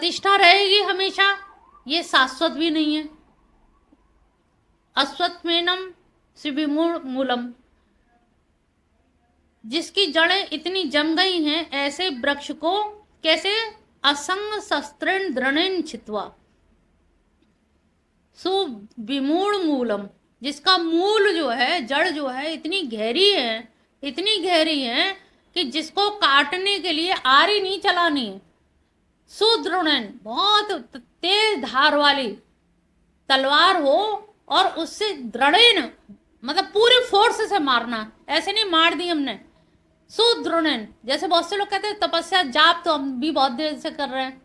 प्रतिष्ठा रहेगी हमेशा, ये शाश्वत भी नहीं है। अश्वत्थमेनम शिविमूल मूलम, जिसकी जड़ें इतनी जम गई हैं, ऐसे वृक्ष को कैसे असंग शस्त्रेण दृढ़ेन छित्वा, सुविमूल मूलम, जिसका मूल जो है, जड़ जो है इतनी गहरी है, इतनी गहरी है कि जिसको काटने के लिए आरी नहीं चलानी है। सुदृढ़, बहुत तेज धार वाली तलवार हो और उससे दृढ़, मतलब पूरी फोर्स से मारना, ऐसे नहीं मार दी हमने। सुदृढ़, जैसे बहुत से लोग कहते हैं तपस्या जाप तो हम भी बहुत देर से कर रहे हैं,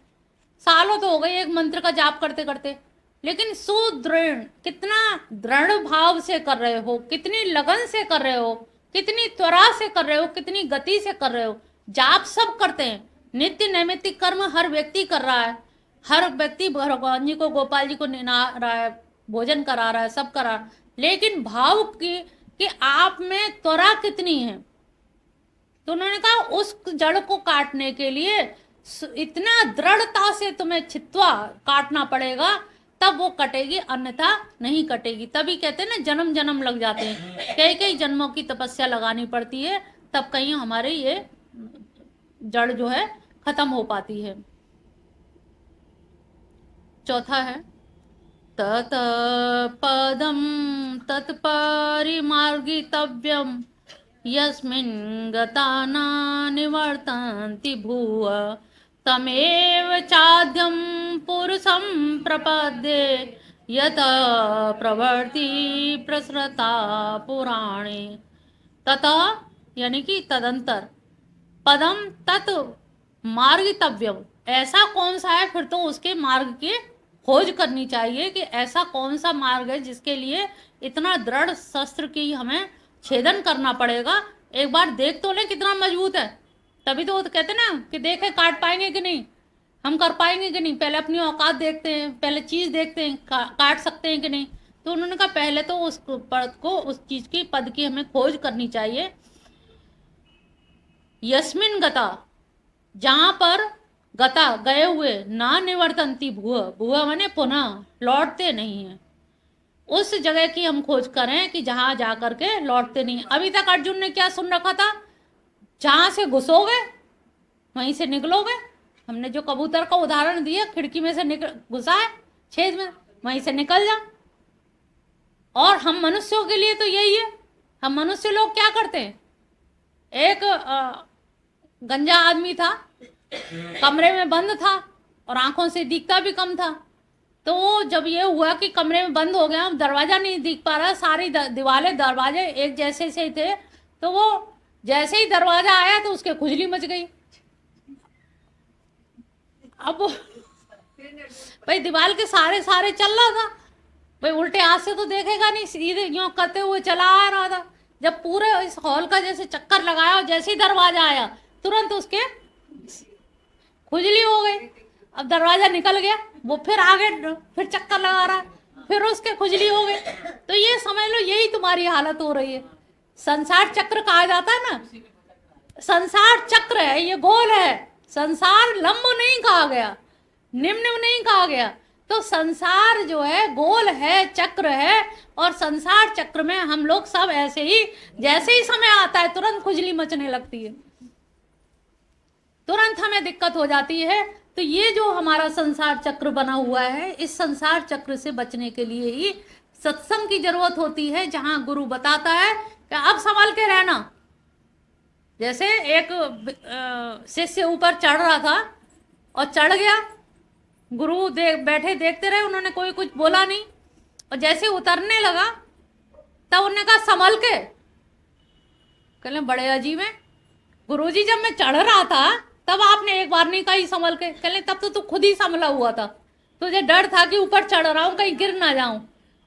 सालों तो हो गए एक मंत्र का जाप करते करते, लेकिन सुदृढ़, कितना दृढ़ भाव से कर रहे हो, कितनी लगन से कर रहे हो, कितनी त्वरा से कर रहे हो, कितनी गति से कर रहे हो। जाप सब करते हैं, नित्य नैमित्तिक कर्म हर व्यक्ति कर रहा है, हर व्यक्ति भगवान जी को, गोपाल जी को निना रहा है, भोजन करा रहा है, सब करा रहा है, लेकिन भाव की कि आप में त्वरा कितनी है। तो उन्होंने कहा उस जड़ को काटने के लिए इतना दृढ़ता से तुम्हें छित्वा काटना पड़ेगा, तब वो कटेगी, अन्यथा नहीं कटेगी। तभी कहते हैं ना जन्म जन्म लग जाते हैं, कई कई जन्मों की तपस्या लगानी पड़ती है, तब कहीं हमारे ये जड़ जो है खत्म हो पाती है। चौथा है तत पदम तत्परिमार्गितव्यम यस्मिन् गता न निवर्तन्ति भूय तमेव चाद्यं पुरुषं प्रपद्ये यत प्रवर्ति प्रसृता पुराणे। ततः यानी कि तदंतर, पदम तत् मार्गितव्यम, ऐसा कौन सा है, फिर तो उसके मार्ग की खोज करनी चाहिए कि ऐसा कौन सा मार्ग है जिसके लिए इतना दृढ़ शस्त्र की हमें छेदन करना पड़ेगा। एक बार देख तो ले कितना मजबूत है, तभी तो वो तो कहते ना कि देखे काट पाएंगे कि नहीं, हम कर पाएंगे कि नहीं, पहले अपनी औकात देखते हैं, पहले चीज देखते हैं काट सकते हैं कि नहीं। तो उन्होंने कहा पहले तो उस पद को, उस चीज की पद की हमें खोज करनी चाहिए। यस्मिन गता, जहां पर गता गए हुए, ना निवर्तन्ति भूय, भूय माने पुनः लौटते नहीं है, उस जगह की हम खोज करें कि जहां जा करके लौटते नहीं। अभी तक अर्जुन ने क्या सुन रखा था, जहां से घुसोगे वहीं से निकलोगे। हमने जो कबूतर का उदाहरण दिया, खिड़की में से निकल घुसा है छेद में, वहीं से निकल जा। और हम मनुष्यों के लिए तो यही है, हम मनुष्य लोग क्या करते हैं, एक गंजा आदमी था, कमरे में बंद था और आंखों से दिखता भी कम था। तो जब ये हुआ कि कमरे में बंद हो गया, दरवाजा नहीं दिख पा रहा, सारी दीवारें दरवाजे एक जैसे से थे, तो वो जैसे ही दरवाजा आया तो उसके खुजली मच गई। अब भाई दीवार के सारे सारे चल रहा था, भाई उल्टे हाथ से तो देखेगा नहीं, सीधे यूं करते हुए चला आ रहा था। जब पूरे इस हॉल का जैसे चक्कर लगाया और जैसे ही दरवाजा आया तुरंत उसके खुजली हो गई। अब दरवाजा निकल गया, वो फिर आगे फिर चक्कर लगा रहा है, फिर उसके खुजली हो गई। तो ये समझ लो यही तुम्हारी हालत हो रही है। संसार चक्र कहा जाता है ना, संसार चक्र है, ये गोल है। संसार लंब नहीं कहा गया, निम्न नहीं कहा गया। तो संसार जो है गोल है, चक्र है, और संसार चक्र में हम लोग सब ऐसे ही, जैसे ही समय आता है तुरंत खुजली मचने लगती है, तुरंत हमें दिक्कत हो जाती है। तो ये जो हमारा संसार चक्र बना हुआ है, इस संसार चक्र से बचने के लिए ही सत्संग की जरूरत होती है, जहां गुरु बताता है कि अब संभल के रहना। जैसे एक शिष्य ऊपर चढ़ रहा था और चढ़ गया, गुरु बैठे देखते रहे, उन्होंने कोई कुछ बोला नहीं, और जैसे उतरने लगा तब उन्होंने कहा संभल के। कहले बड़े अजीब है गुरुजी, जब मैं चढ़ रहा था तब आपने एक बार नहीं कही संभल के। कहले तब तो तू खुद ही संभला हुआ था, तुझे डर था कि ऊपर चढ़ रहा हूं कहीं गिर ना जाऊं,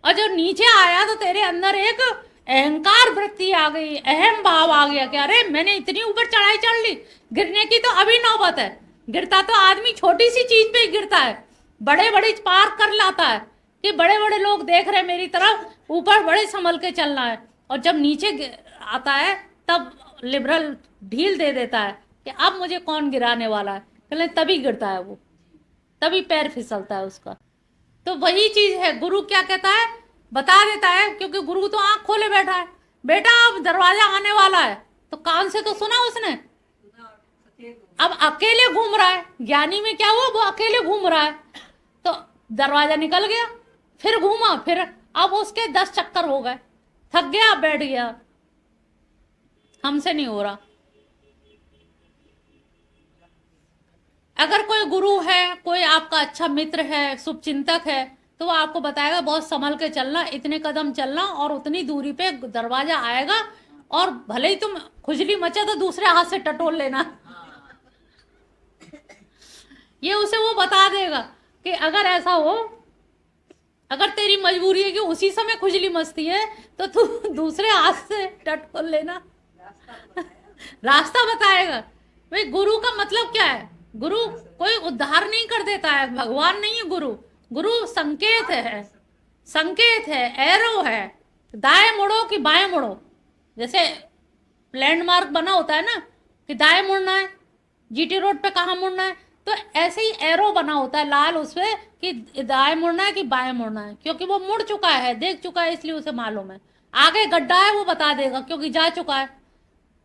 और जो नीचे आया तो तेरे अंदर एक अहंकार वृत्ति आ गई, अहम भाव आ गया कि अरे मैंने इतनी ऊपर चढ़ाई चढ़ ली, गिरने की तो अभी नौबत है। गिरता तो आदमी छोटी सी चीज पे ही गिरता है, बड़े बड़े पार कर लाता है कि बड़े बड़े लोग देख रहे मेरी तरफ, ऊपर बड़े संभल के चलना है। और जब नीचे आता है तब लिबरल ढील दे देता है कि अब मुझे कौन गिराने वाला है, कहले तभी गिरता है वो। तभी पैर फिसलता है उसका। तो वही चीज है, गुरु क्या कहता है, बता देता है, क्योंकि गुरु तो आंख खोले बैठा है, बेटा अब दरवाजा आने वाला है, तो कान से तो सुना उसने। अब अकेले घूम रहा है, ज्ञानी में क्या हुआ, वो अकेले घूम रहा है, तो दरवाजा निकल गया, फिर घूमा, फिर अब उसके 10 चक्कर हो गए, थक गया, बैठ गया। हमसे नहीं हो रहा। अगर कोई गुरु है, कोई आपका अच्छा मित्र है, शुभचिंतक है, तो वो आपको बताएगा बहुत संभल के चलना, इतने कदम चलना और उतनी दूरी पे दरवाजा आएगा, और भले ही तुम खुजली मचा तो दूसरे हाथ से टटोल लेना। ये उसे वो बता देगा कि अगर ऐसा हो, अगर तेरी मजबूरी है कि उसी समय खुजली मचती है, तो तू दूसरे हाथ से टटोल लेना। रास्ता बताएगा। भाई गुरु का मतलब क्या है, गुरु कोई उद्धार नहीं कर देता है, भगवान नहीं है गुरु। गुरु संकेत है, संकेत है, एरो है, दाएं मुड़ो कि बाएं मुड़ो। जैसे लैंडमार्क बना होता है ना कि दाएं मुड़ना है, जीटी रोड पे कहाँ मुड़ना है, तो ऐसे ही एरो बना होता है लाल उस पे कि दाएं मुड़ना है कि बाएं मुड़ना है, क्योंकि वो मुड़ चुका है, देख चुका है, इसलिए उसे मालूम है। आगे गड्ढा है वो बता देगा, क्योंकि जा चुका है।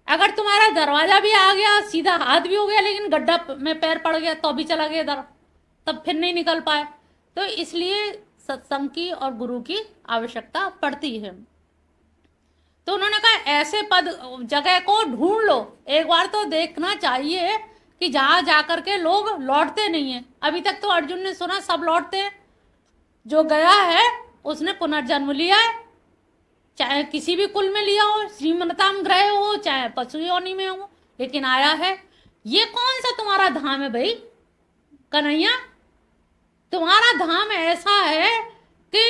अगर तुम्हारा दरवाजा भी आ गया, सीधा हाथ भी हो गया, लेकिन गड्ढा में पैर पड़ गया तो भी चला गया इधर, तब फिर नहीं निकल पाए। तो इसलिए सत्संग की और गुरु की आवश्यकता पड़ती है। तो उन्होंने कहा ऐसे पद जगह को ढूंढ लो, एक बार तो देखना चाहिए कि जहां जाकर के लोग लौटते नहीं है। अभी तक तो अर्जुन ने सुना सब लौटते हैं, जो गया है उसने पुनर्जन्म लिया है, चाहे किसी भी कुल में लिया हो, श्रीमंताम ग्रह हो, चाहे पशु योनि में हो, लेकिन आया है। ये कौन सा तुम्हारा धाम है भाई कन्हैया? तुम्हारा धाम ऐसा है कि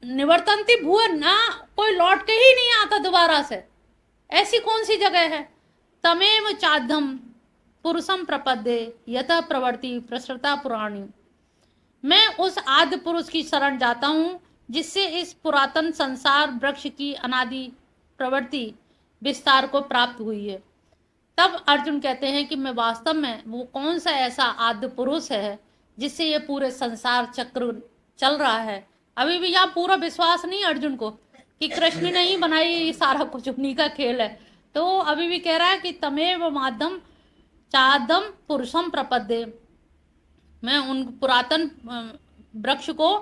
निवर्तंती भुवन ना, कोई लौट के ही नहीं आता दोबारा से। ऐसी कौन सी जगह है? तमेव चाद्धम पुरुषम प्रपद्ये यतः प्रवृत्ति प्रसृता पुराणी। मैं उस आद्य पुरुष की शरण जाता हूँ जिससे इस पुरातन संसार वृक्ष की अनादि प्रवृत्ति विस्तार को प्राप्त हुई है। तब अर्जुन कहते हैं कि मैं वास्तव में वो कौन सा ऐसा आद्य पुरुष है जिससे ये पूरे संसार चक्र चल रहा है। अभी भी यहाँ पूरा विश्वास नहीं अर्जुन को कि कृष्ण ने ही बनाई, ये सारा कुछ उन्हीं का खेल है। तो अभी भी कह रहा है कि तमेव माध्यम चादम पुरुषम प्रपद्ये, मैं उन पुरातन वृक्ष को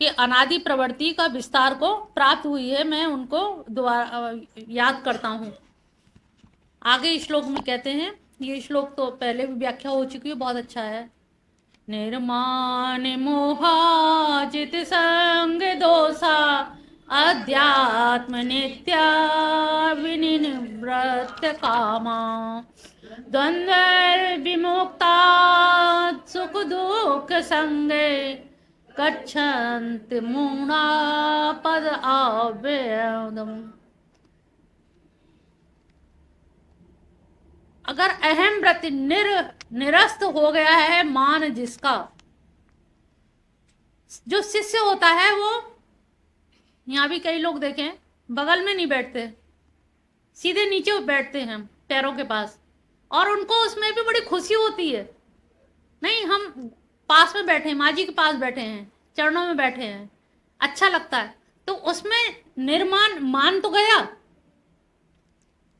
कि अनादि प्रवृत्ति का विस्तार को प्राप्त हुई है, मैं उनको दोबारा याद करता हूँ। आगे श्लोक में कहते हैं, ये श्लोक तो पहले भी व्याख्या हो चुकी है, बहुत अच्छा है। निर्माण मोहाजित संग दोषा अध्यात्म नित्या विनिवृत्त कामा द्वंद्व विमुक्ता सुख दुख संगे गच्छन्ति मूढ़ा पद अव्ययम्। अगर अहम वृत्ति निरस्त हो गया है, मान जिसका, जो शिष्य होता है वो, यहाँ भी कई लोग देखें बगल में नहीं बैठते, सीधे नीचे बैठते हैं पैरों के पास, और उनको उसमें भी बड़ी खुशी होती है। नहीं, हम पास में बैठे हैं, माँ जी के पास बैठे हैं, चरणों में बैठे हैं, अच्छा लगता है। तो उसमें निर्माण मान तो गया,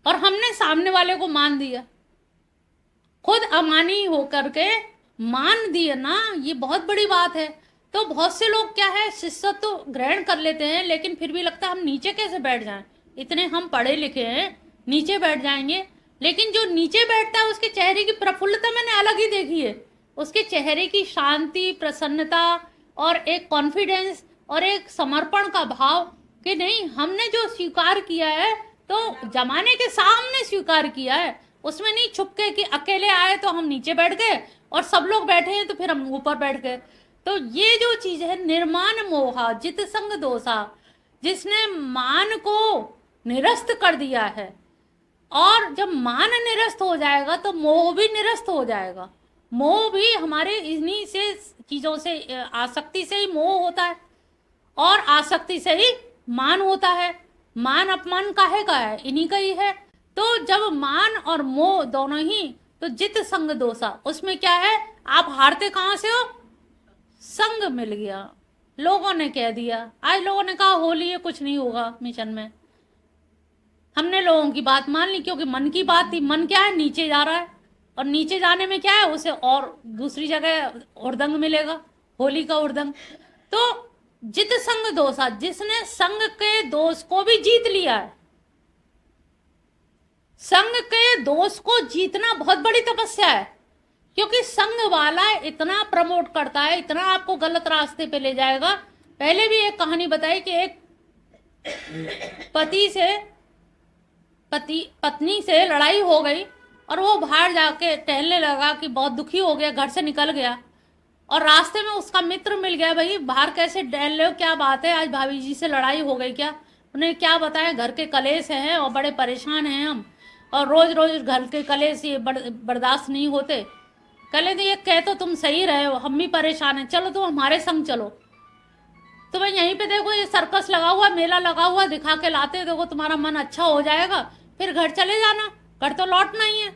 और हमने सामने वाले को मान दिया, खुद अमानी होकर के मान दिए ना, ये बहुत बड़ी बात है। तो बहुत से लोग क्या है, शिष्य तो ग्रहण कर लेते हैं, लेकिन फिर भी लगता है हम नीचे कैसे बैठ जाएं, इतने हम पढ़े लिखे हैं, नीचे बैठ जाएंगे। लेकिन जो नीचे बैठता है उसके चेहरे की प्रफुल्लता मैंने अलग ही देखी है, उसके चेहरे की शांति, प्रसन्नता और एक कॉन्फिडेंस और एक समर्पण का भाव कि नहीं, हमने जो स्वीकार किया है तो जमाने के सामने स्वीकार किया है, उसमें नहीं छुपके कि अकेले आए तो हम नीचे बैठ गए और सब लोग बैठे हैं तो फिर हम ऊपर बैठ गए। तो ये जो चीज है निर्माण मोहा जित संग दोषा, जिसने मान को निरस्त कर दिया है, और जब मान निरस्त हो जाएगा तो मोह भी निरस्त हो जाएगा। मोह भी हमारे इन्हीं से चीजों से, आसक्ति से ही मोह होता है, और आसक्ति से ही मान होता है। मान अपमान काहे का है, इन्हीं का ही है। तो जब मान और मोह दोनों ही, तो जित संग दोषा, उसमें क्या है, आप हारते कहाँ से हो? संग मिल गया, लोगों ने कह दिया। आज लोगों ने कहा होली है, कुछ नहीं होगा मिशन में। हमने लोगों की बात मान ली, क्योंकि मन की बात थी। मन क्या है? नीचे जा रहा है, और नीचे जाने में क्या है, उसे और दूसरी जगह हुड़दंग मिलेगा, होली का हुड़दंग। तो जित संग दोषा, जिसने संग के दोष को भी जीत लिया है। संग के दोष को जीतना बहुत बड़ी तपस्या है, क्योंकि संग वाला इतना प्रमोट करता है, इतना आपको गलत रास्ते पे ले जाएगा। पहले भी एक कहानी बताई कि एक पत्नी से लड़ाई हो गई, और वो बाहर जाके टहलने लगा कि बहुत दुखी हो गया, घर से निकल गया, और रास्ते में उसका मित्र मिल गया। भाई बाहर कैसे टहल रहे हो, क्या बात है, आज भाभी जी से लड़ाई हो गई क्या? उन्हें क्या बताएं, घर के कलेश हैं और बड़े परेशान हैं हम, और रोज रोज घर के कलेश ये बर्दाश्त नहीं होते। कले तो ये कह तो तुम सही रहे हो, हम भी परेशान हैं, चलो तुम हमारे संग चलो। तो भाई यहीं पे देखो, ये सर्कस लगा हुआ, मेला लगा हुआ, दिखा के लाते, देखो तुम्हारा मन अच्छा हो जाएगा, फिर घर चले जाना। घर तो लौटना ही है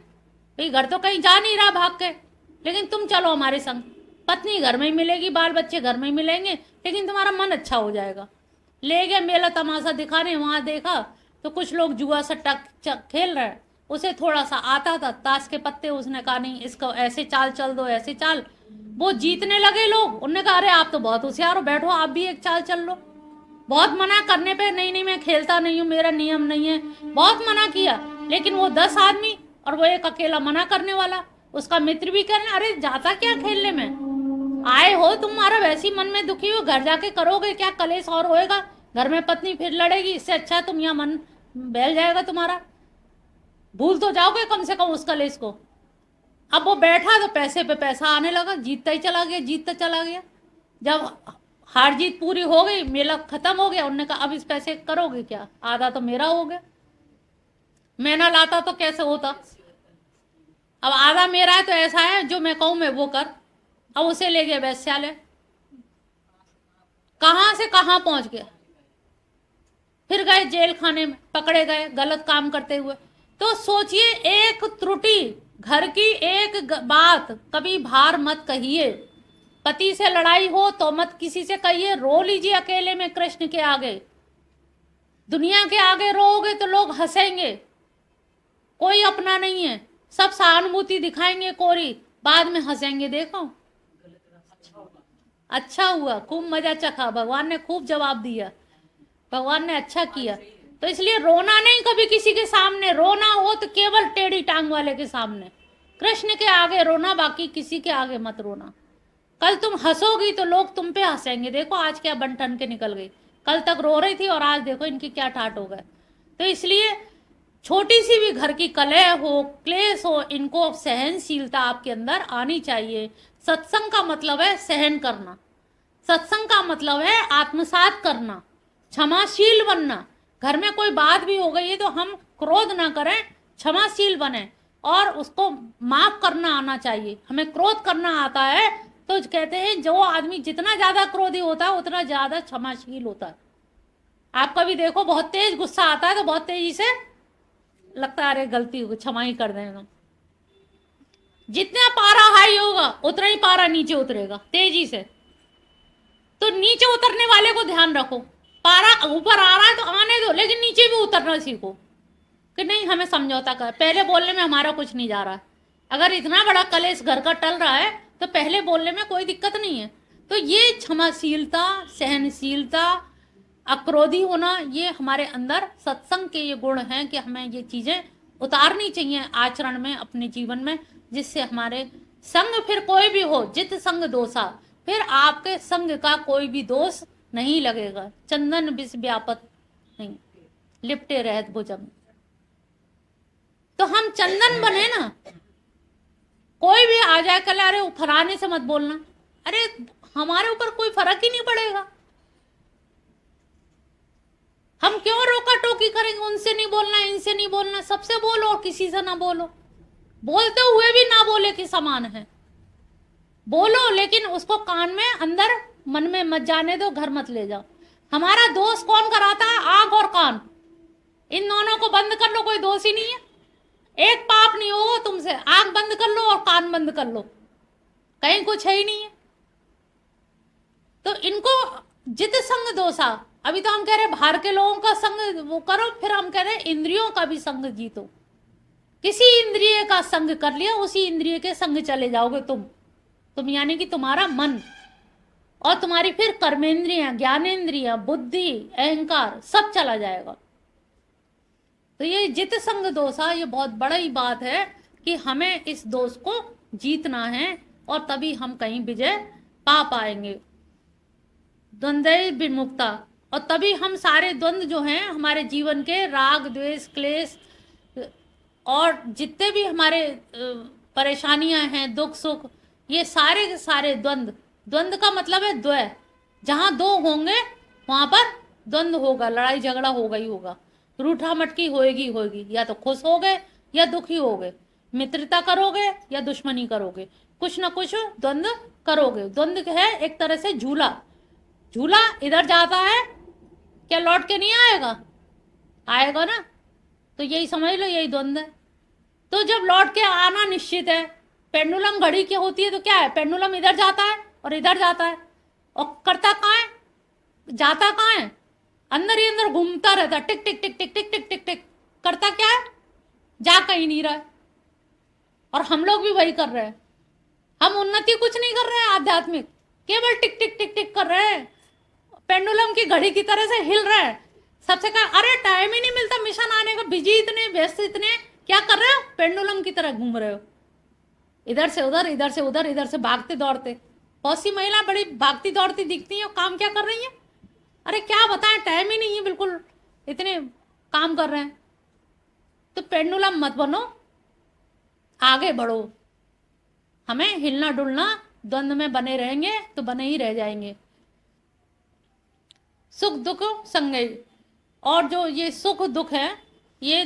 भाई, घर तो कहीं जा नहीं रहा भाग के, लेकिन तुम चलो हमारे संग। पत्नी घर में ही मिलेगी, बाल बच्चे घर में ही मिलेंगे, लेकिन तुम्हारा मन अच्छा हो जाएगा। ले गए मेला तमाशा दिखाने, वहां देखा तो कुछ लोग जुआ सट्टा खेल रहे हैं। उसे थोड़ा सा आता था, ताश के पत्ते, उसने कहा नहीं इसको ऐसे चाल चल दो, ऐसे चाल। वो जीतने लगे लोग, उनने कहा अरे आप तो बहुत होशियार हो, बैठो आप भी एक चाल चल लो। बहुत मना करने पे, नहीं नहीं मैं खेलता नहीं हूँ, मेरा नियम नहीं है, बहुत मना किया। लेकिन वो 10 आदमी और वो एक अकेला मना करने वाला, उसका मित्र भी कहने अरे जाता क्या खेलने में, आए हो तुम्हारा वैसी मन में दुखी हो, घर जाके करोगे क्या, कलेश और होएगा, घर में पत्नी फिर लड़ेगी, इससे अच्छा तुम यहाँ मन बहल जाएगा तुम्हारा, भूल तो जाओगे कम से कम उस कलेश को। अब वो बैठा तो पैसे पे पैसा आने लगा, जीतता ही चला गया, जीतता चला गया। जब हार जीत पूरी हो गई, मेला खत्म हो गया, उन्होंने कहा अब इस पैसे करोगे क्या, आधा तो मेरा हो गया, मैं ना लाता तो कैसे होता, अब आधा मेरा है तो ऐसा है जो मैं कहूं मैं वो कर। अब उसे ले गया वैश्यालय, कहां से कहां पहुंच गया, फिर गए जेल खाने में, पकड़े गए गलत काम करते हुए। तो सोचिए, एक त्रुटि, घर की एक बात कभी भार मत कहिए। पति से लड़ाई हो तो मत किसी से कहिए, रो लीजिए अकेले में कृष्ण के आगे। दुनिया के आगे रोओगे तो लोग हंसेंगे, कोई अपना नहीं है, सब सहानुभूति दिखाएंगे कोरी, बाद में हंसेंगे। देखो अच्छा हुआ, खूब मजा चखा, भगवान ने खूब जवाब दिया, भगवान ने अच्छा किया। तो इसलिए रोना नहीं कभी किसी के सामने, रोना हो तो केवल टेढ़ी टांग वाले के सामने, कृष्ण के आगे रोना, बाकी किसी के आगे मत रोना। कल तुम हंसोगी तो लोग तुम पे हंसेंगे। देखो आज क्या बन ठन के निकल गई, कल तक रो रही थी और आज देखो इनकी क्या ठाट हो गए। तो इसलिए छोटी सी भी घर की कलह हो, क्लेश हो, इनको सहनशीलता आपके अंदर आनी चाहिए। सत्संग का मतलब है सहन करना, सत्संग का मतलब है आत्मसात करना, क्षमाशील बनना। घर में कोई बात भी हो गई है तो हम क्रोध ना करें, क्षमाशील बने, और उसको माफ करना आना चाहिए। हमें क्रोध करना आता है तो कहते हैं जो आदमी जितना ज्यादा क्रोधी होता है उतना ज्यादा क्षमाशील होता है। आप कभी देखो बहुत तेज गुस्सा आता है तो बहुत तेजी से लगता है अरे गलती हो, क्षमा ही कर देना। जितना पारा हाई होगा उतना ही पारा नीचे उतरेगा तेजी से। तो नीचे उतरने वाले को ध्यान रखो, पारा ऊपर आ रहा है तो आने दो, लेकिन नीचे भी उतरना सीखो कि नहीं हमें समझौता कर, पहले बोलने में हमारा कुछ नहीं जा रहा है। अगर इतना बड़ा कलेश घर का टल रहा है तो पहले बोलने में कोई दिक्कत नहीं है। तो ये क्षमाशीलता, सहनशीलता, अक्रोधी होना, ये हमारे अंदर सत्संग के ये गुण हैं कि हमें ये चीजें उतारनी चाहिए आचरण में, अपने जीवन में, जिससे हमारे संग फिर कोई भी हो, जित संग दोषा, फिर आपके संग का कोई भी दोष नहीं लगेगा। चंदन विष व्यापत नहीं, लिपटे रहत भुजंग। तो हम चंदन बने ना, कोई भी आ जाए कल अरे फराने से मत बोलना, अरे हमारे ऊपर कोई फर्क ही नहीं पड़ेगा, हम क्यों रोका टोकी करेंगे, उनसे नहीं बोलना, इनसे नहीं बोलना, सबसे बोलो और किसी से ना बोलो। बोलते हुए भी ना बोले कि समान है, बोलो लेकिन उसको कान में अंदर मन में मत जाने दो, घर मत ले जाओ। हमारा दोष कौन कराता है? आंख और कान, इन दोनों को बंद कर लो, कोई दोष ही नहीं है, एक पाप नहीं होगा तुमसे। आंख बंद कर लो और कान बंद कर लो, कहीं कुछ है ही नहीं है। तो इनको जित संग दोषा, अभी तो हम कह रहे बाहर के लोगों का संग वो करो, फिर हम कह रहे इंद्रियों का भी संग जीतो। किसी इंद्रिय का संग कर लिया, उसी इंद्रिय के संग चले जाओगे तुम यानी कि तुम्हारा मन और तुम्हारी फिर कर्मेंद्रियां, ज्ञानेंद्रियां, बुद्धि, अहंकार सब चला जाएगा। तो ये जित संग दोषा, ये बहुत बड़ी बात है कि हमें इस दोष को जीतना है और तभी हम कहीं विजय पा पाएंगे। द्वंद्व विमुक्ता, और तभी हम सारे द्वंद्व जो हैं हमारे जीवन के, राग द्वेष क्लेश और जितने भी हमारे परेशानियां हैं, दुख सुख, ये सारे के सारे द्वंद्व, द्वंद्व का मतलब है द्वय, जहाँ दो होंगे वहां पर द्वंद्व होगा, लड़ाई झगड़ा होगा ही होगा, रूठा मटकी होएगी, या तो खुश हो गए या दुखी हो गए, मित्रता करोगे या दुश्मनी करोगे, कुछ ना कुछ द्वंद्व करोगे। द्वंद्व है एक तरह से झूला, झूला इधर जाता है क्या लौट के नहीं आएगा, आएगा ना, तो यही समझ लो, यही द्वंद्व है। तो जब लौट के आना निश्चित है, पेंडुलम घड़ी क्या होती है तो क्या है, पेंडुलम इधर जाता है और इधर जाता है, और करता कहाँ है, जाता कहाँ है, अंदर ही अंदर घूमता रहता, टिक टिक टिक टिक टिक टिक टिक टिक, करता क्या है, जा कहीं नहीं रहा है। और हम लोग भी वही कर रहे हैं, हम उन्नति कुछ नहीं कर रहे हैं आध्यात्मिक, केवल टिक टिक टिक टिक कर रहे हैं, पेंडुलम की घड़ी की तरह से हिल रहे हैं। सबसे कहा अरे टाइम ही नहीं मिलता मिशन आने का, बिजी इतने, व्यस्त इतने, क्या कर रहे हो, पेंडुलम की तरह घूम रहे हो, इधर से उधर, इधर से उधर, इधर से भागते दौड़ते। बहुत सी महिला बड़ी भागती दौड़ती दिखती हैं, काम क्या कर रही हैं, अरे क्या बताएं, टाइम ही नहीं है बिल्कुल, इतने काम कर रहे हैं। तो पेंडुलम मत बनो, आगे बढ़ो। हमें हिलना डुलना, द्वंद्व में बने रहेंगे तो बने ही रह जाएंगे। सुख दुख संगय, और जो ये सुख दुख है ये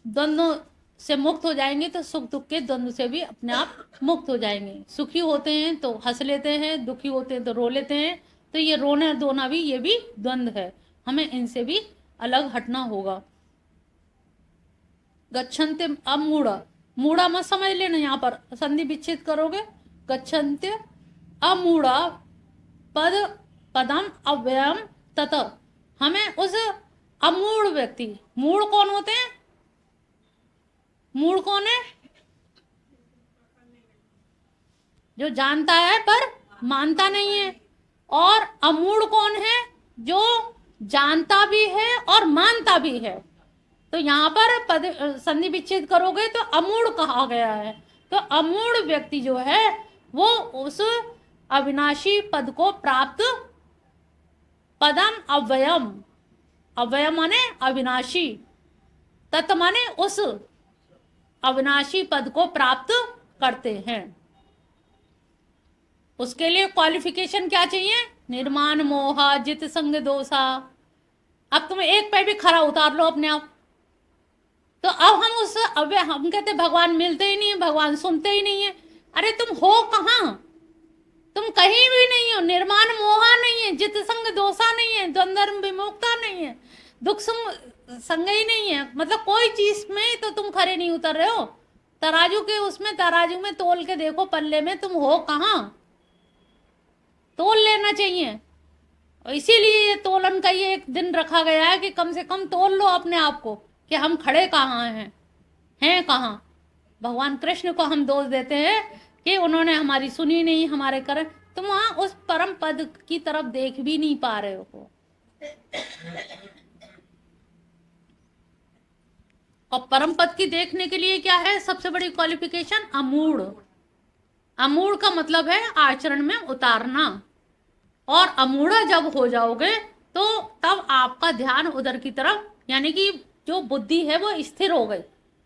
द्वंद्व से मुक्त हो जाएंगे तो सुख दुख के द्वंद्व से भी अपने आप मुक्त हो जाएंगे। सुखी होते हैं तो हंस लेते हैं, दुखी होते हैं तो रो लेते हैं, तो ये रोना धोना भी, ये भी द्वंद्व है, हमें इनसे भी अलग हटना होगा। गच्छन्ते अमूढ़ा, मूढ़ा मत समझ लेना, यहाँ पर संधि विच्छेद करोगे, गच्छन्ते अमूढ़ा पद पदम अव्ययम तत, हमें उस अमूढ़ व्यक्ति, मूढ़ कौन होते हैं, मूढ़ कौन है, जो जानता है पर मानता नहीं है, और अमूढ़ कौन है, जो जानता भी है और मानता भी है। तो यहाँ पर पद संधि विच्छेद करोगे तो अमूढ़ कहा गया है। तो अमूढ़ व्यक्ति जो है वो उस अविनाशी पद को प्राप्त, पदम अव्ययम, अव्ययम माने अविनाशी, तत् माने उस अविनाशी पद को प्राप्त करते हैं। उसके लिए क्वालिफिकेशन क्या चाहिए, निर्माण मोहा जित संग दोषा। अब तुम एक पे भी खरा उतार लो अपने आप, तो अब हम उस अव्यय, हम कहते भगवान मिलते ही नहीं है, भगवान सुनते ही नहीं है, अरे तुम हो कहाँ, तुम कहीं भी नहीं हो, निर्माण मोहा नहीं है, जित संग दोषा नहीं है, द्वंद्व विमुक्ता नहीं है, दुख संग ही नहीं है, मतलब कोई चीज में तो तुम खरे नहीं उतर रहे हो। तराजू के उसमें, तराजू में तोल के देखो, पल्ले में तुम हो कहाँ, तोल लेना चाहिए। इसीलिए ये तोलन का ये एक दिन रखा गया है कि कम से कम तोल लो अपने आप को कि हम खड़े कहाँ हैं कहाँ। भगवान कृष्ण को हम दोष देते हैं कि उन्होंने हमारी सुनी नहीं, हमारे कर्म, तुम वहां उस परम पद की तरफ देख भी नहीं पा रहे हो। और परम पद की देखने के लिए क्या है, सबसे बड़ी क्वालिफिकेशन अमूढ़। अमूढ़ का मतलब है आचरण में उतारना, और अमूढ़ा जब हो जाओगे तो तब आपका ध्यान उधर की तरफ, यानी कि जो बुद्धि है वो स्थिर हो गई।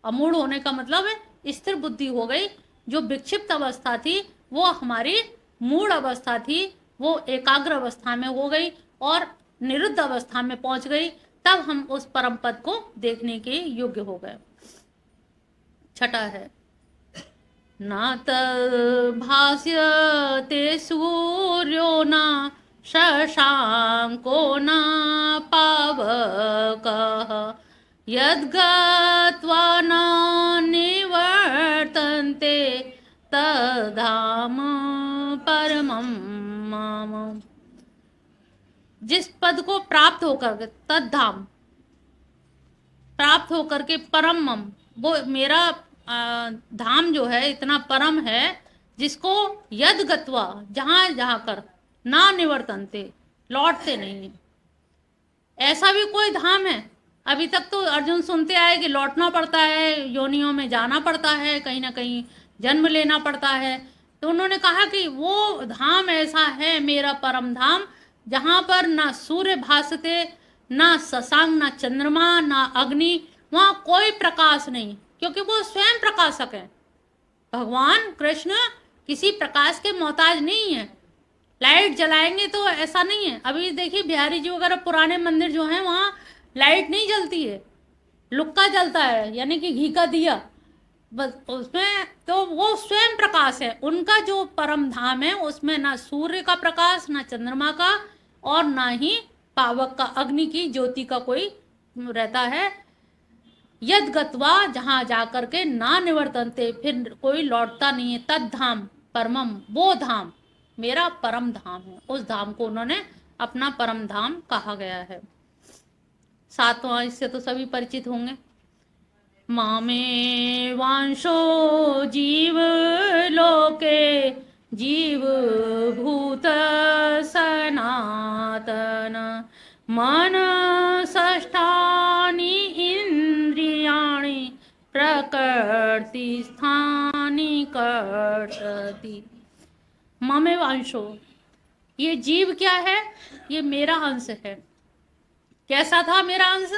अमूढ़ होने का मतलब है स्थिर बुद्धि हो गई। जो विक्षिप्त अवस्था थी वो हमारी मूढ़ अवस्था थी, वो एकाग्र अवस्था में हो गई और निरुद्ध अवस्था में पहुंच गई, तब हम उस परम पद को देखने के योग्य हो गए। छठा है, नात भास्यते सूर्यो न शशांको न पावकः, यद्गत्वा न निवर्तन्ते तद्धाम परमं मम। जिस पद को प्राप्त होकर के, तद्धाम प्राप्त होकर के, परम मम, वो मेरा धाम जो है इतना परम है, जिसको यद गत्वा, जहां जाकर, ना निवर्तनते, लौटते नहीं है। ऐसा भी कोई धाम है? अभी तक तो अर्जुन सुनते आए कि लौटना पड़ता है, योनियों में जाना पड़ता है, कहीं ना कहीं जन्म लेना पड़ता है। तो उन्होंने कहा कि वो धाम ऐसा है मेरा परम धाम, जहाँ पर ना सूर्य भासते, ना शशांक, ना चंद्रमा, ना अग्नि, वहाँ कोई प्रकाश नहीं, क्योंकि वो स्वयं प्रकाशक है। भगवान कृष्ण किसी प्रकाश के मोहताज नहीं है। लाइट जलाएंगे तो ऐसा नहीं है। अभी देखिए बिहारी जी वगैरह पुराने मंदिर जो हैं वहाँ लाइट नहीं जलती है, लुक्का जलता है, यानी कि घी का दिया बस उसमें। तो वो स्वयं प्रकाश है। उनका जो परम धाम है उसमें ना सूर्य का प्रकाश, ना चंद्रमा का, और ना ही पावक का, अग्नि की ज्योति का कोई रहता है। यद गत्वा, जहाँ जाकर के, ना निवर्तनते, फिर कोई लौटता नहीं है, तद धाम परमम, वो धाम मेरा परम धाम है। उस धाम को उन्होंने अपना परम धाम कहा गया है। सातवां, इससे तो सभी परिचित होंगे। मामे वांशो जीव लोके जीव भूत सनातन मन षष्ठानि इंद्रियाणि प्रकृति स्थानि कर्षति। ममे वांशो, ये जीव क्या है? ये मेरा अंश है। कैसा था मेरा अंश?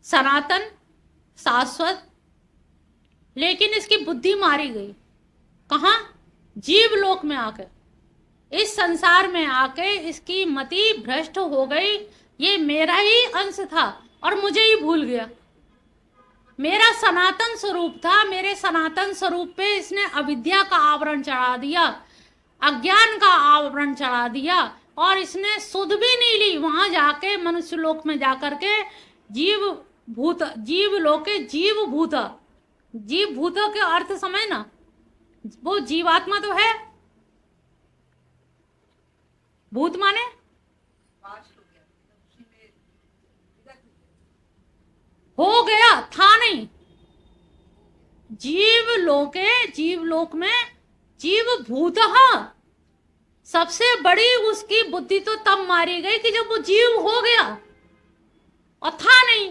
सनातन, शाश्वत। लेकिन इसकी बुद्धि मारी गई। कहाँ? जीव लोक में आकर, इस संसार में आके इसकी मति भ्रष्ट हो गई। ये मेरा ही अंश था और मुझे ही भूल गया। मेरा सनातन स्वरूप था, मेरे सनातन स्वरूप पे इसने अविद्या का आवरण चढ़ा दिया, अज्ञान का आवरण चढ़ा दिया, और इसने सुध भी नहीं ली। वहां जाके मनुष्य लोक में जाकर के जीव भूत, जीव लोके जीव भूत, जीव भूत के अर्थ समझ ना, वो जीवात्मा तो है, भूत माने हो गया, था नहीं। जीव लोके, जीव लोक में जीव भूत, सबसे बड़ी उसकी बुद्धि तो तब मारी गई कि जब वो जीव हो गया और था नहीं।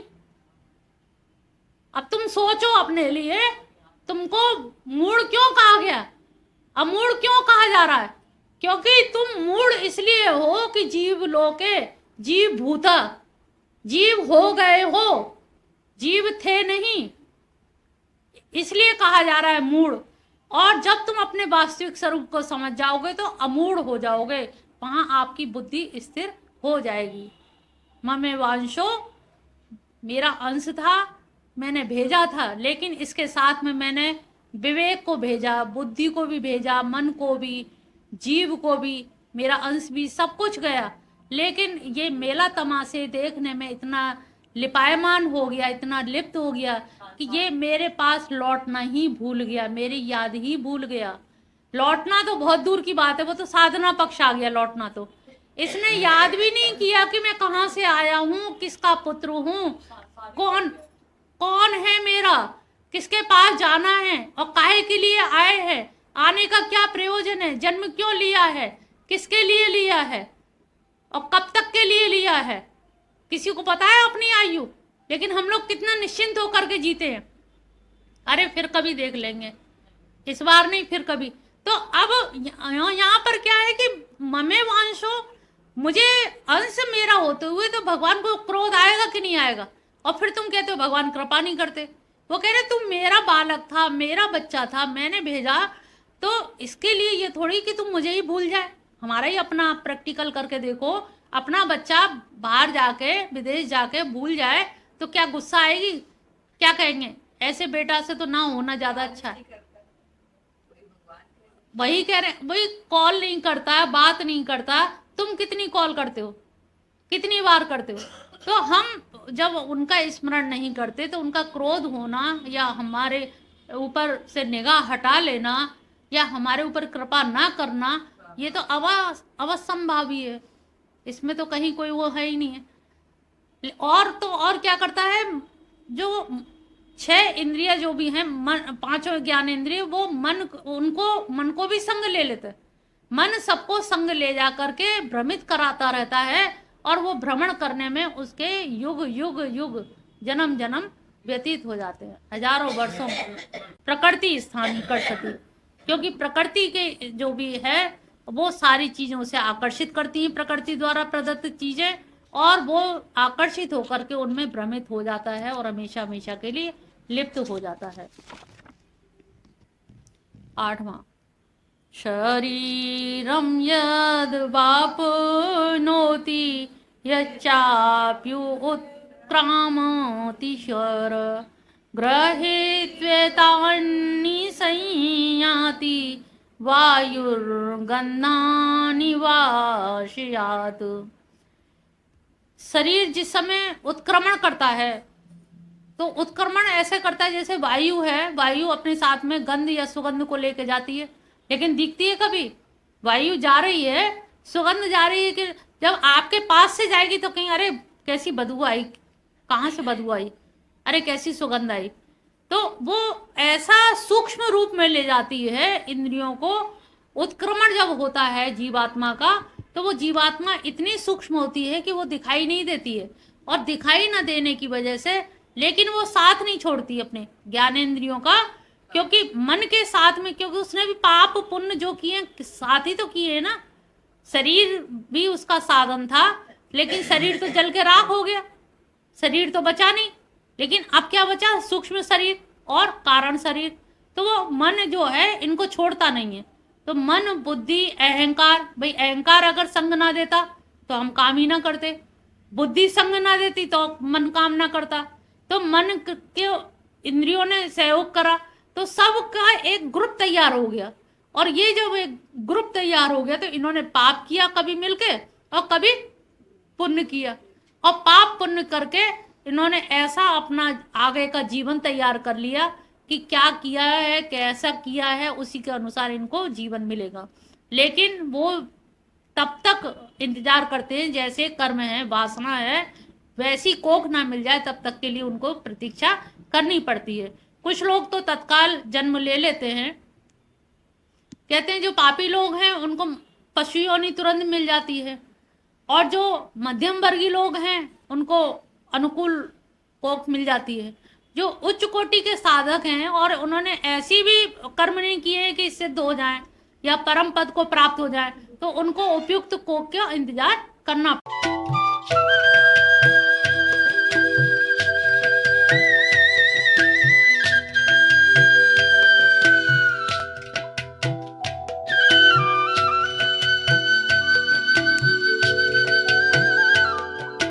अब तुम सोचो अपने लिए, तुमको मूढ़ क्यों कहा गया? अमूढ़ क्यों कहा जा रहा है? क्योंकि तुम मूढ़ इसलिए हो कि जीव लोके जीव भूता, जीव हो गए हो, जीव थे नहीं, इसलिए कहा जा रहा है मूढ़। और जब तुम अपने वास्तविक स्वरूप को समझ जाओगे तो अमूढ़ हो जाओगे, वहां आपकी बुद्धि स्थिर हो जाएगी। ममे वांशो, मेरा अंश था, मैंने भेजा था, लेकिन इसके साथ में मैंने विवेक को भेजा, बुद्धि को भी भेजा, मन को भी, जीव को भी, मेरा अंश भी, सब कुछ गया। लेकिन ये मेला तमाशे देखने में इतना लिपायमान हो गया, इतना लिप्त हो गया कि ये मेरे पास लौटना ही भूल गया, मेरी याद ही भूल गया। लौटना तो बहुत दूर की बात है, वो तो साधना पक्ष आ गया लौटना। तो इसने याद भी नहीं किया कि मैं कहाँ से आया हूँ, किसका पुत्र हूँ, कौन कौन है मेरा, किसके पास जाना है और काहे के लिए आए हैं, आने का क्या प्रयोजन है, जन्म क्यों लिया है, किसके लिए लिया है और कब तक के लिए लिया है। किसी को पता है अपनी आयु? लेकिन हम लोग कितना निश्चिंत होकर के जीते हैं। अरे फिर कभी देख लेंगे, इस बार नहीं फिर कभी। तो अब यहाँ पर क्या है कि ममे वांशो, मुझे अंश मेरा होते हुए तो भगवान को क्रोध आएगा कि नहीं आएगा? और फिर तुम कहते हो भगवान कृपा नहीं करते। वो कह रहे तुम मेरा बालक था, मेरा बच्चा था, मैंने भेजा, तो इसके लिए ये थोड़ी कि तुम मुझे ही भूल जाए। हमारा ही अपना प्रैक्टिकल करके देखो, अपना बच्चा बाहर जाके, विदेश जाके भूल जाए तो क्या गुस्सा आएगी? क्या कहेंगे? ऐसे बेटा से तो ना होना ज्यादा अच्छा है। वही कह रहे, वही कॉल नहीं करता, बात नहीं करता। तुम कितनी कॉल करते हो, कितनी बार करते हो? तो हम जब उनका स्मरण नहीं करते तो उनका क्रोध होना या हमारे ऊपर से निगाह हटा लेना या हमारे ऊपर कृपा ना करना, ये तो अवसंभावी है, इसमें तो कहीं कोई वो है ही नहीं है। और तो और क्या करता है, जो 6 इंद्रिय जो भी हैं, मन, 5 ज्ञान इंद्रिय, वो मन को भी संग ले लेते हैं। मन सबको संग ले जा करके भ्रमित कराता रहता है, और वो भ्रमण करने में उसके युग युग युग जन्म जन्म व्यतीत हो जाते हैं, हजारों वर्षों प्रकृति स्थान कर सकी, क्योंकि प्रकृति के जो भी है वो सारी चीजों से आकर्षित करती हैं, प्रकृति द्वारा प्रदत्त चीजें, और वो आकर्षित होकर के उनमें भ्रमित हो जाता है और हमेशा हमेशा के लिए लिप्त हो जाता है। 8वां, शरीरं यद् वाप्नोति यच्चाप्युत्क्रामतीश्वर गृहीत्वेतान्निसंयाति वायुर्गन्धानि वाशयात्। शरीर जिस समय उत्क्रमण करता है, तो उत्क्रमण ऐसे करता है जैसे वायु है, वायु अपने साथ में गंध या सुगंध को लेके जाती है, लेकिन दिखती है कभी? वायु जा रही है, सुगंध जा रही है, कि जब आपके पास से जाएगी तो कहीं अरे कैसी बदबू आई, कहाँ से बदबू आई, अरे कैसी सुगंध आई। तो वो ऐसा सूक्ष्म रूप में ले जाती है इंद्रियों को। उत्क्रमण जब होता है जीवात्मा का, तो वो जीवात्मा इतनी सूक्ष्म होती है कि वो दिखाई नहीं देती है, और दिखाई ना देने की वजह से, लेकिन वो साथ नहीं छोड़ती अपने ज्ञानेंद्रियों का, क्योंकि मन के साथ में, क्योंकि उसने भी पाप पुण्य जो किए साथ ही तो किए है ना। शरीर भी उसका साधन था, लेकिन शरीर तो जल के राख हो गया, शरीर तो बचा नहीं। लेकिन अब क्या बचा? सूक्ष्म शरीर और कारण शरीर। तो वो मन जो है इनको छोड़ता नहीं है। तो मन, बुद्धि, अहंकार, भाई अहंकार अगर संग ना देता तो हम काम ही ना करते, बुद्धि संग ना देती तो मन काम ना करता। तो मन के इंद्रियों ने सहयोग करा, तो सबका एक ग्रुप तैयार हो गया, और ये जब एक ग्रुप तैयार हो गया तो इन्होंने पाप किया कभी मिलके, और कभी पुण्य किया, और पाप पुण्य करके इन्होंने ऐसा अपना आगे का जीवन तैयार कर लिया कि क्या किया है, कैसा किया है, उसी के अनुसार इनको जीवन मिलेगा। लेकिन वो तब तक इंतजार करते हैं जैसे कर्म है, वासना है, वैसी कोख ना मिल जाए तब तक के लिए उनको प्रतीक्षा करनी पड़ती है। कुछ लोग तो तत्काल जन्म ले लेते हैं, कहते हैं जो पापी लोग हैं उनको पशु योनि तुरंत मिल जाती है, और जो मध्यम वर्गीय लोग हैं उनको अनुकूल कोख मिल जाती है। जो उच्च कोटि के साधक हैं और उन्होंने ऐसी भी कर्म नहीं किए हैं कि सिद्ध हो जाएं या परम पद को प्राप्त हो जाए, तो उनको उपयुक्त कोख का इंतजार करना।